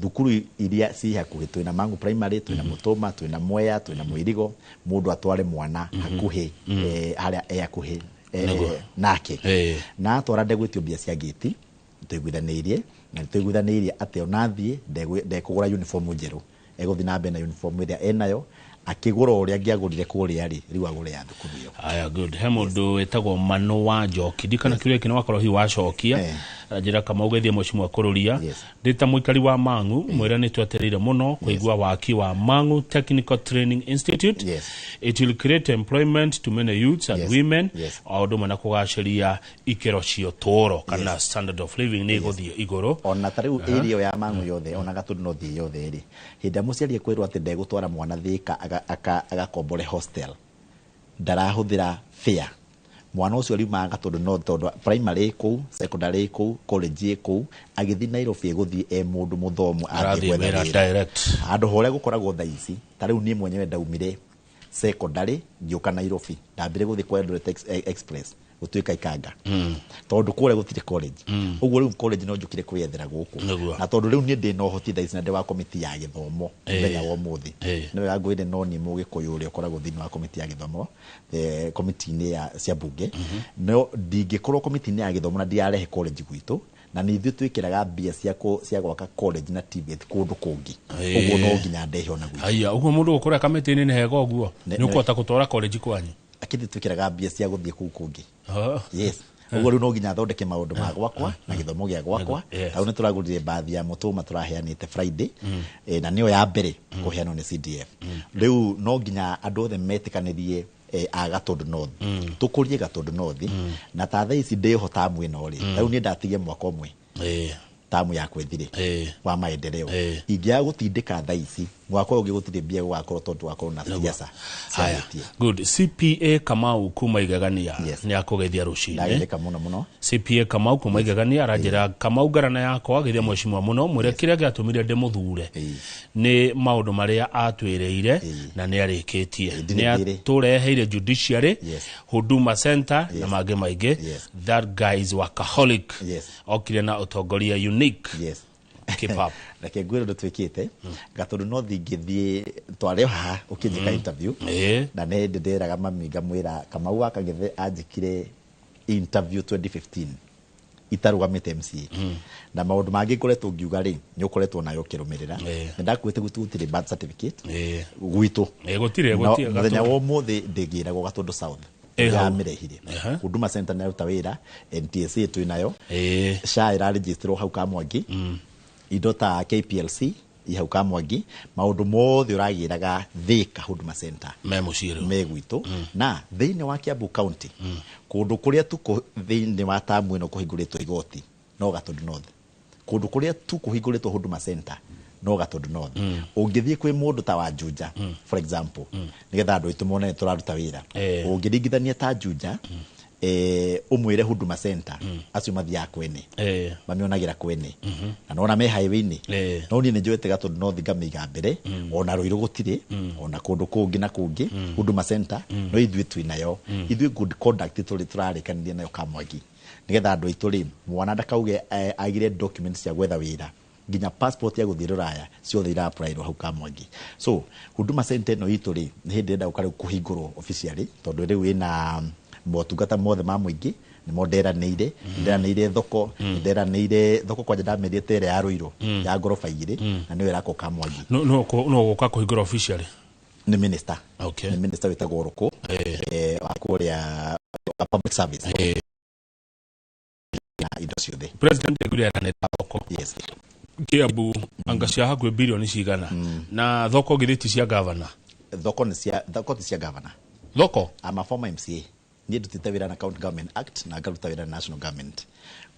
thukuru iria ci hakuhi twina Mangu Primary twina Mutuma twina Mwea twina Muirigo mundu atware mwana hakuhi haria hakuhi nake na atwara ndegwitio mbia cia giti tuiguithanirie na tuiguithanirie ati onathie ndekugura uniform njeru eguthi na mbena uniform iria enayo akigura uria ngiagurire kuria ri riu agure ya thukuru iyo aya good he mundu etagwo Mano wa Njoki ndikana kiria kino wakorwo hi wacokia njira kama ugethie mwecimu akururia ndita muikari wa Mangu mwira ni tweterire muno kuigua waki wa Mangu Technical Training Institute it will create employment to many youths and women audu mana kugaciria ikero cio toro kana standard of living ni guthie iguru ona tariu area ya Mangu yothe ona Gatondo North yothe ri hinda muciari kwirwo ati ndegutwara mwana Thika agakombore hostel ndarahuthira fare mwana ucio aliuma Gatundu North tondu primary ku secondary ku college ku agithi Nairobi guthi mundu muthomu athigwetha direct andu hore gukoragwo thaici ta riu nie mwenyewe ndaumire secondary ngioka Nairobi ndambire guthi kwa Eldoret Express gutuika ikanga tondu kure gutire college uguo riu college no njukire kwiyethera guku na tondu riu nie ndi no hoti thaici na ndi wa komiti ya githomo mbenya wa muthi niwe agwire no ni mugikuyu uri ukoragwo thini wa komiti ya githomo komiti ni ya cia bunge no ndingikorwo komiti ni ya githomo na ndiarehe college gwitu na ni ithu twikiraga mbia cia gwaka college na TVET kundu kungi uguo no nginya ndehe ona gwitu aya uguo mundu ukura kamiti ni hega uguo ni ukota gutwara college kwanyu akindi twikiraga mbia cia guthie kuu kungi yes uguo riu no nginya thondeke maundu ma gwakwa na githomo gia gwakwa au ni turagurire baadhi ya mutuma turaheanite Friday na niyo ya mbere kuheanwo ni CDF riu no nginya andu othe metikanirie a Gatundu North tukurie Gatundu North na ta thaa ici ndi hota mwino ri riu ni ndatige mwaka umwe tamu ya kwethire wa maendeleo ingia gutindika thaa ici mwaka ungi gutire mbia gwakorwo tondu wakorwo na siasa good CPA Kamau kuma Igagania ni akugethia rucini ndagetheka muno CPA Kamau kuma Igagania aranjira Kamau garana yakwa agithia mweshimwa muno mwire kiria giatumire ndi muthure ni maundu maria atwireire na ni arikitie ni atureheire judiciary Huduma Center na mage maige that guy is workaholic okire na utongoria unique keep up reke ngwire ndo twikite Gatundu North ngithie tware ha ukinyika interview na ne nderaga mami ngamwira Kamau akagithe anjikire interview 2015 itarugamite MCA na maundu mangi koretwo ngiuga ri ni ukoretwo nayo kirumirira ndakwite gututire birth certificate gwitu gutire muthenya wo muthi ndigira go Gatundu South ya mirehire Huduma Center na ruta wira NTSA twinayo SHA ira register hau Kamwangi indo ta KPLC ihau Kamwangi maundu mothe uragiraga Thika Huduma Center megwitu na thiini wa Kiambu County kundu kuria tuko thiini wa tamu ino kuhinguritwo igoti no Gatundu North kundu kuria tu kuhinguritwo Huduma Center no Gatundu North ungithie kwi mundu ta wa Juja for example nigetha andu itumone turaruta wira ungiringithania ta Juja umwire Huduma Center acio mathia kwene mamionagira kwene na nona me highway-ini no ni njoete Gatundu North ngamiga mbere ona Ruiru gutire ona kundu kungi na kungi Huduma Center no ithui twinayo ithui good conduct tuli turarikanithia nayo Kamwangi nigetha andu ituri mwana ndakauge agire documents cia gwetha wira nginya passport ya guthie Ruraya ciothe ira apply hau Kamwangi so Huduma Center no ituri ni hindi nda ukari kuhingurwo officially tondu riu ina motungata mothe ma muingi ni moderanire nderanire thoko nderanire thoko kwa ndamerie tere ya Ruiru ya gorofa igire na niwe rako Kamwangi no goka kuhingura officially ni minister ni minister witagwo Ruku akuria public service na indo ciothe president eguria na thoko Kiambu angacia hakwe bilioni cigana na thoko ngiriti cia governor thoko cia governor ama former MCA ni ndutite wira na County Government Act na ngaruta wira na National Government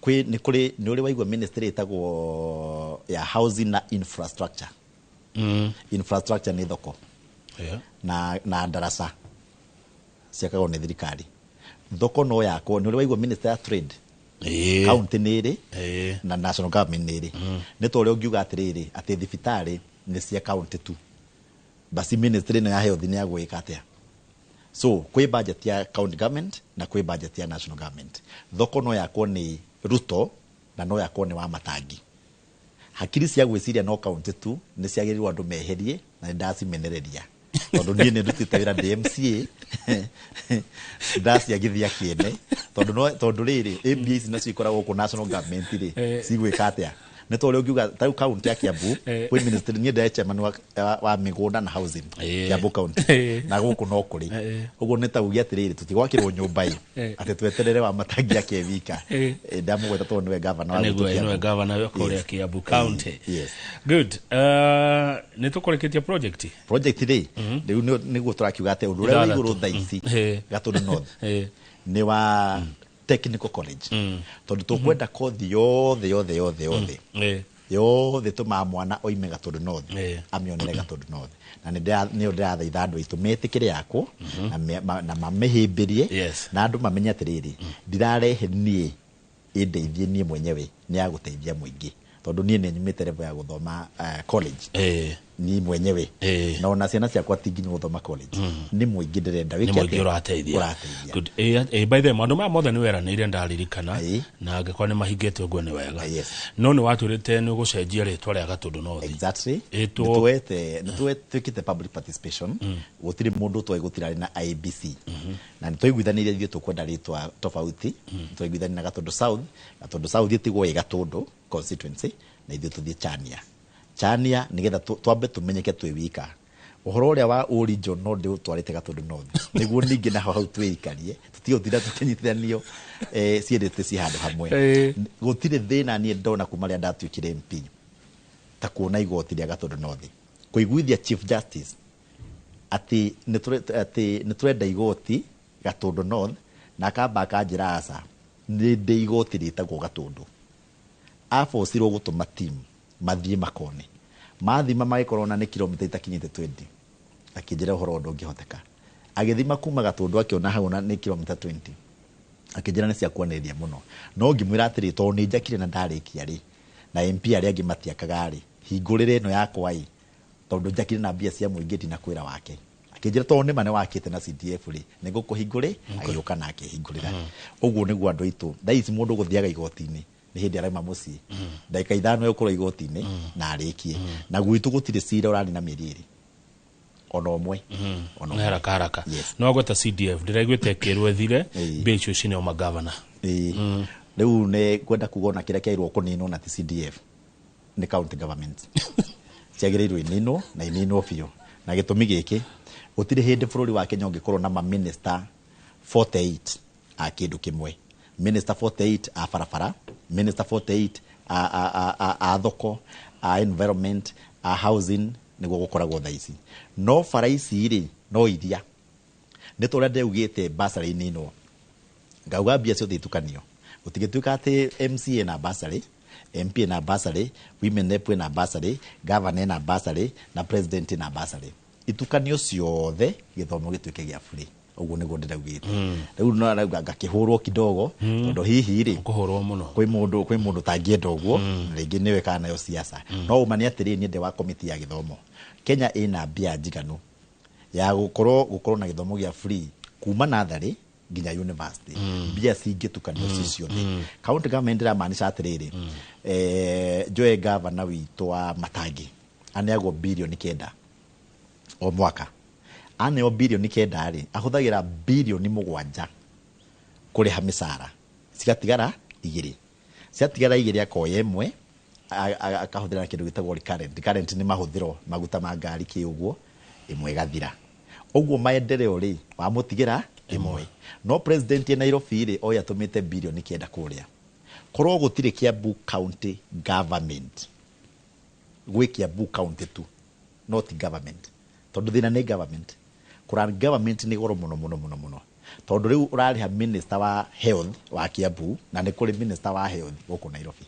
kwi ni kuri ni uri waigwa ministry itagwo ya housing na infrastructure infrastructure ni thoko na darasa ciakagwo ni thirikari thoko no yako ni uri waigwa minister ya trade county niri na National Government niri ni tore ungiuga atiriri ati thibitari ni cia county tu basi ministry no ya health ni agwika atia so kwi budget ya county government na kwi budget ya national government thoko no yakwo ni Ruto na no yakwo ni wa Matangi hakiri cia gwiciria no county tu ni ciagirirwo andu meherie na ndacimenereria tondu nie ni ndutite wira DMCA ndaciagithia kiene tondu riri ABS nacio ikoragwo ku national government ri cigwika atia ni tole ugiuga ta county ya Kiambu kwi ministry ni ndae chairman wa migunda na housing Kiambu county na guku no kuri uguo ni ta ugia atiriri tutigwakirwo nyumba i ati tweterere wa Matangi ya Kevika ndamugweta to niwe governor wa niwe governor wa kuri Kiambu county good ni tukoreketia project ri riu niguo turakiuga ate undu ria iguru thaici Gatundu North ni wa technical college tondu tukwenda kothi yothe yo thituma mwana oime Gatundu North amionere Gatundu North na nĩ ndirathaitha andũ aitũ metikire yako na mamehimbirie na andũ mamenye atiriri ndirarehe nie indeithie nie mwenyewe ni ya guteithia muingi tondu nie nĩ nyumĩte level ya guthoma college ni mwenyewe na ona ciana ciakwa tingi guthoma college ni muingi ndirenda wiki muingi urateithia good by the way ma mothe ni wera ni ire ndaririkana na angekwa ni mahingete uguo ni wega no ni waturite ni gucenjia ritwa ria Gatundu North exactly twikite public participation gutiri mundu twigutirari na IBC na ni twiguithanirie ithuĩ tukwenda ritwa tofauti twiguithania na Gatundu South itigwo i Gatundu constituency na ithuĩ tuthie Chania nigetha twambe tumenyeke twi wika uhoro uria wa region no ndi utwarite Gatundu North niguo ningi na hau twikarie tutiyotira tukinyitithanio ciendete ci handu hamwe gutire thina nie ndona kuma ria ndatwikire MP ta kuona igoti ria Gatundu North kuiguithia Chief Justice ati ni turenda igoti Gatundu North na kamba kanjira asa ndi igoti ritagwo Gatundu afosirwo gutuma team mathie makone mathima magikorona ni kilomita itakinyite 20 akijira uhoro ndo ngihoteka agithima kuma Gatundu akiona hau na ni kilomita 20 akijira ni cia kuoneria muno no ngimwira atiri to ni njakire na ndarikia ri na MP ari agimatia kagari hingurire no yakwa i tondu njakire na mbia cia muingiti na kwira wake akijira to ni mane wakite na CDF ri niguo kuhingure agiuka na akihingurira uguo niguo andu itu thaici mundu guthiaga igoti-ini ni hindi araima muci ndaika 5 yo kuro igoti-ini na arikie na gwitu gutire cira urani na miriri ono omwe ono haraka no gweta CDF ndiraigwete kirwe thire becho cine o magavana riu ne kwenda kugona kira kairwo kunino na CDF ni county government ciagirirwo inino na inino fio na gitumi giki utire hindi bururi wa Kenya ungikorwo na ma minister 48 a kindu kimwe minister 48 a farafara minister 48 a thoko a environment a housing niguo gukoragwo thaici no faraici ri no iria ni tore ndeugite basari nino ngauga bia cio thitukanio utigituka ati MCA na basari MP na basari women rep na basari governor na basari na president na basari itukanio ciothe githomo gituike gia free uguo niguo ndiraugite riu no arauga ngakihurwo kidogo tondu hihi ri kuhurwo muno kwi mundu tangienda uguo ringi niwe kana yo siasa no umani atiri ni ndi wa committee ya githomo Kenya ina mbia njiganu ya gukorwo na githomo gia free kuma nathari nginya university mbia cingitukanio ciothe county government ra maanisha atiriri joe governor witu wa Matangi aneagwo bilioni 9 o mwaka aneo bilioni 9 ri ahuthagira bilioni 7 kuriha misara cigatigara 2 ciatigara 2 akoya imwe akahuthira kindu gitagwo recurrent ni mahuthiro maguta ma ngari ki uguo imwe gathira uguo maendeleo ri wa mutigira imwe no president ya Nairobi ri oya tumite bilioni 9 kuria korwo gutire Kiambu county government gwe Kiambu county tu not government tondu thina ni government kuran government ni goro muno tondu riu urariha minister wa health wa Kiambu na ni kuri minister wa health guku Nairobi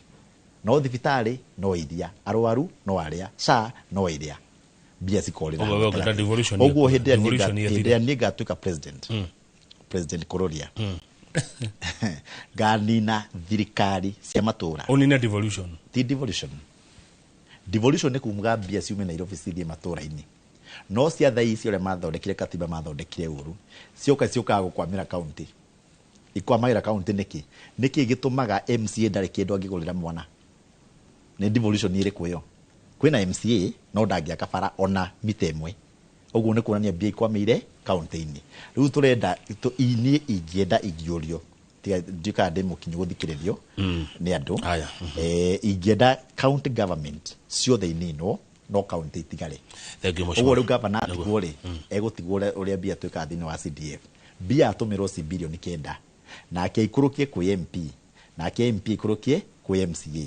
no thibitari no iria arwaru no aria SHA no iria bia cikorira oguo hindi ni ngatuika president Kururia ganina thirikari cia matura onina devolution devolution ni kumuga bia ciume Nairobi cithie matura-ini no cia thai cio ria mathondekire katiba mathondekire uru cioka gukwamira county ikwamira county niki gitumaga MCA ndari kindu angigurira mwana ni devolution iri kuyo kwina MCA no ndangia kabara ona mitemwe uguo ni kuonania bia ikwamire county-ini riu turenda ini ingienda igiorio tiga ndi mukinyu guthikiririo ni andu ingienda county government ciothe inino no county itigare uguo riu governor atigwo ri egutigwo uria bia twika thini wa CDF bia atumirwo ci bilioni 9 na ke ikurukie kwi MP na ke MP ikurukie kwi MCA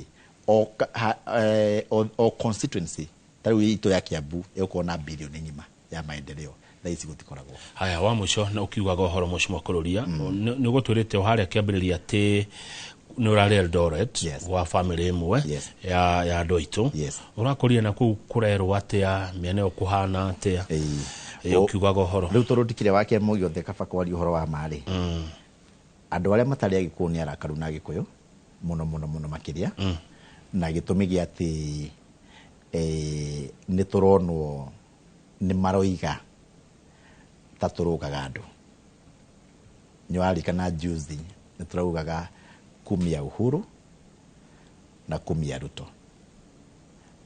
o constituency tariu ito ya Kiambu ekuona bilioni ngima ya maendeleo thaisi gutikoragwo haya wa muco na ukiugaga uhoro mucio mukururia ni gutwirite haria kiambiriria ati nurari Eldoret wa family imwe ya Ndoito urakuria na ku kurerwo atia miene okuhana atia ukiugaga uhoro riu turudikire wake mugi othe kaba kwari uhoro wa mari andu aria matari agikuyu ni arakaru na gikuyu muno makiria na gitumi gi ati ni turonwo ni maroiga taturugaga andu nywari kana juice ni turugaga kumia Uhuru na kumia Ruto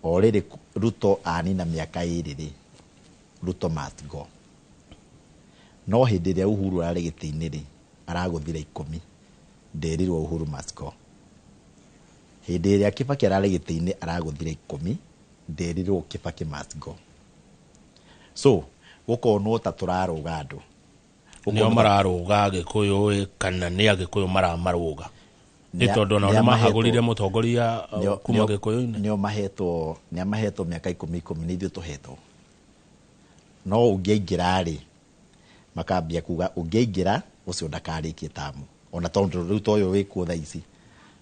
already Ruto anina miaka iriri Ruto must go no hindi ria Uhuru ari giti-ini ri araguthira 10 nderirwo Uhuru must go hindi ria Kibaki ari giti-ini araguthira 10 nderirwo Kibaki must go so guko no taturaruga andu nio mararuga Gikuyu kana ni Agikuyu maramaruga itondo na mahagurire mutongoria kuma Gikuyu-ini nio mahetwo miaka 10 ni ithu tuhetwo no ungiingira ri makambia kuga ungiingira ucio ndakarikie tamu ona tondu Ruto uyu wikuo thaici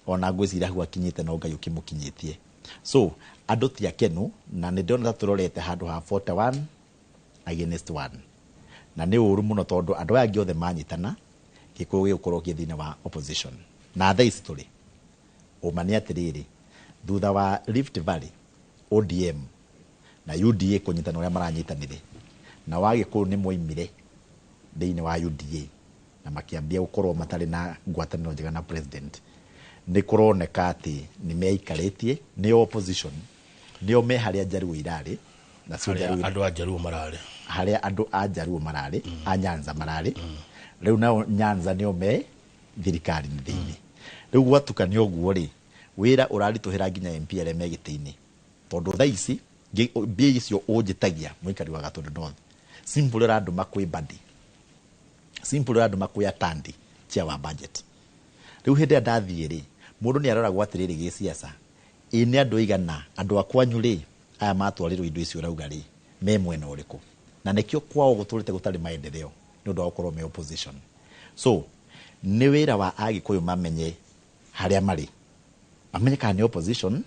ona ngwicira hu akinyite no Ngai ukimukinyitie so andu ti akenu na ni ndona turorete handu ha 41 against 1 na ni uru muno tondu andu aya giothe manyitana Gikuyu gikukorwo githine wa opposition na thaici turi umani atiriri thutha wa Rift Valley ODM na UDA kunyitana uria maranyitanire na Wagikuyu ni moimire thiini wa UDA na makiambia gukorwo matari na ngwataniro njega na president ni kuroneka ati ni meikaritie ni opposition nio me haria Njaruo irari na cio andu a Njaruo marari haria andu a Njaruo marari a Nyanza marari riu na Nyanza nio me thirikari ni thiini riu gwatukanio guo ri wira urarituhira nginya MP aria me giti-ini tondu thaici mbia icio unjitagia muikari wa Gatundu North simple randu makwi badi simple randu makwi atandi chia wa budget riu hindi ndathie ri mundu ni arora gwatiriri gi siasa ini andu igana andu akwanyu ri aya matwarirwo indo icio rauga ri me mwena uriku na nikio kwao guturite gutari maendeleo ni undu wa gukorwo me opposition so ni wira wa Agikuyu mamenye haria mari amenye kana ni opposition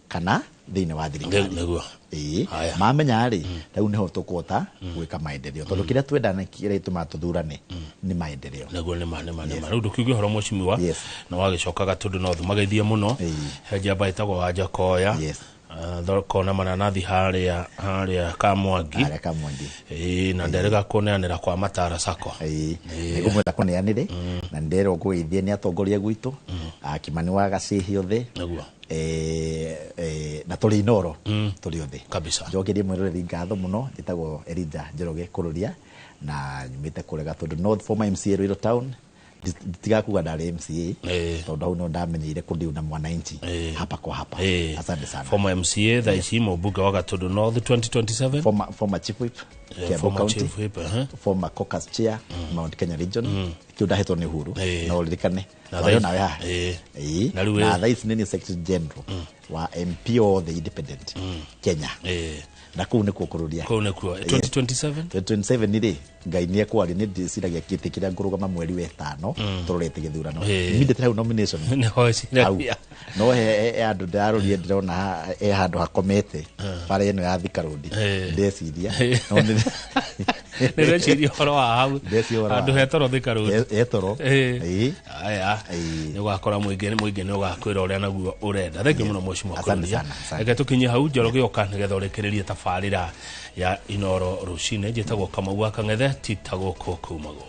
kana thiini wa thirikari mamenya ri riu niho tukota gwika maendeleo tondu kiria twendana kiria ituma tuthurane ni maendeleo naguo ni riu ndukiuge horo mucimiwa na wagicoka Gatundu North mageithie muno njamba itagwo Wanja Koya kona mananathi haria Kamwangi na nderega kuneanira kwa Matara Sacco nigumweta kuneanire na ndero kugeithie ni atongoria gwitu Kimani wa Gacihi othe na tuli Inoro tuli othe kabisa njokerie mweroreri ngatho muno njitagwo Elijah Njoroge kururia na nyumite kure Gatundu North former MCA Ruiru Town tigakuga ndari MCA tondu hau no ndamenyeire kundiu na mwananchi hapa kwa hapa asante sana former MCA thaici mubunge wa Gatundu North 2027 former chief whip former caucus chair Mount Kenya region kiuda heto ni Uhuru na uririkane na thaici ni secretary general wa MP of the independent Kenya na kuu ni kukururia 2027 ni ri Ngai ni akwari ni ndiciragia kiti kiria ngurugama mweri wa 5 turorete githurano immediate hau nomination no he andu ndarorie ndirona handu hakomete pare ino ya Thika Road ndeciria no ni ndeciria horo wa hau andu hetoro Thika Road etoro aya ni gwakora muingi ni ugakwira uria naguo urenda thengi muno mucimo kururia eke tukinye hau Njoroge oka nigetha urekererie tabarira ya Inoro rucine njitagwo Kamau Kang'ethe titagwo kumago